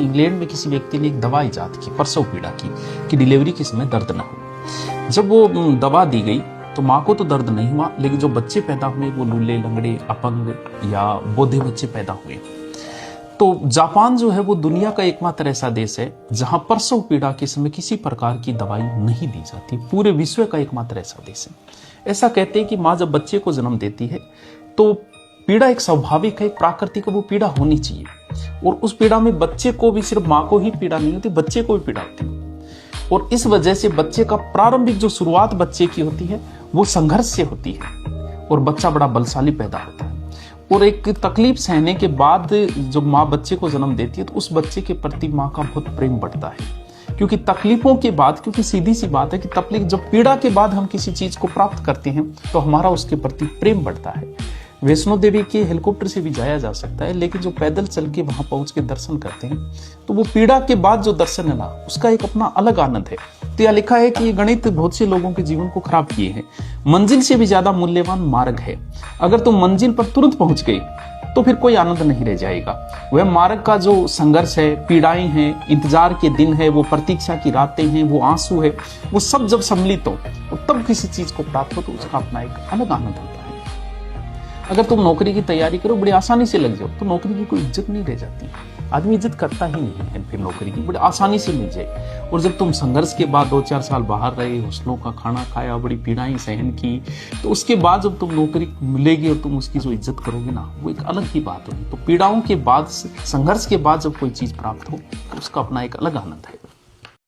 England में किसी व्यक्ति ने एक दवा इजाद की प्रसव पीड़ा की कि डिलीवरी के समय दर्द न हो। जब वो दवा दी गई तो माँ को तो दर्द नहीं हुआ, लेकिन जो बच्चे पैदा हुए वो लूले लंगड़े अपंग या बोधे बच्चे पैदा हुए। तो जापान जो है वो दुनिया का एकमात्र ऐसा देश है जहां प्रसव पीड़ा के समय किसी प्रकार की दवाई नहीं दी जाती। पूरे विश्व का एकमात्र ऐसा देश है। ऐसा कहते हैं कि माँ जब बच्चे को जन्म देती है तो पीड़ा एक स्वाभाविक है, एक प्राकृतिक वो पीड़ा होनी चाहिए, और उस पीड़ा में बच्चे को भी, सिर्फ माँ को ही पीड़ा नहीं होती, बच्चे को भी पीड़ा होती है। और इस वजह से बच्चे का प्रारंभिक जो शुरुआत बच्चे की होती है वो संघर्ष से होती है और बच्चा बड़ा बलशाली पैदा होता है। और एक तकलीफ सहने के बाद जब माँ बच्चे को जन्म देती है तो उस बच्चे के प्रति माँ का बहुत प्रेम बढ़ता है, क्योंकि तकलीफों के बाद, क्योंकि सीधी सी बात है कि तकलीफ जब पीड़ा के बाद हम किसी चीज को प्राप्त करते हैं तो हमारा उसके प्रति प्रेम बढ़ता है। वैष्णो देवी के हेलीकॉप्टर से भी जाया जा सकता है, लेकिन जो पैदल चल के वहां पहुंच के दर्शन करते हैं तो वो पीड़ा के बाद जो दर्शन है ना, उसका एक अपना अलग आनंद है। तो यह लिखा है कि ये गणित बहुत से लोगों के जीवन को खराब किए हैं। मंजिल से भी ज्यादा मूल्यवान मार्ग है। अगर तुम मंजिल पर तुरंत पहुंच गई तो फिर कोई आनंद नहीं रह जाएगा। वह मार्ग का जो संघर्ष है, पीड़ाएं हैं, इंतजार के दिन है, वो प्रतीक्षा की रातें हैं, वो आंसू है, वो सब जब सम्मिलित हो तब किसी चीज को प्राप्त हो तो उसका अपना एक अलग आनंद होता है। अगर तुम नौकरी की तैयारी करो, बड़ी आसानी से लग जाओ, तो नौकरी की कोई इज्जत नहीं रह जाती। आदमी इज्जत करता ही नहीं है फिर नौकरी की, बड़ी आसानी से मिल जाए। और जब तुम संघर्ष के बाद 2-4 साल बाहर रहे, हौसलों का खाना खाया, बड़ी पीड़ाएं सहन की, तो उसके बाद जब तुम नौकरी मिलेगी और तुम उसकी जो इज्जत करोगे ना, वो एक अलग ही बात होगी। तो पीड़ाओं के बाद, संघर्ष के बाद जब कोई चीज प्राप्त हो तो उसका अपना एक अलग आनंद है।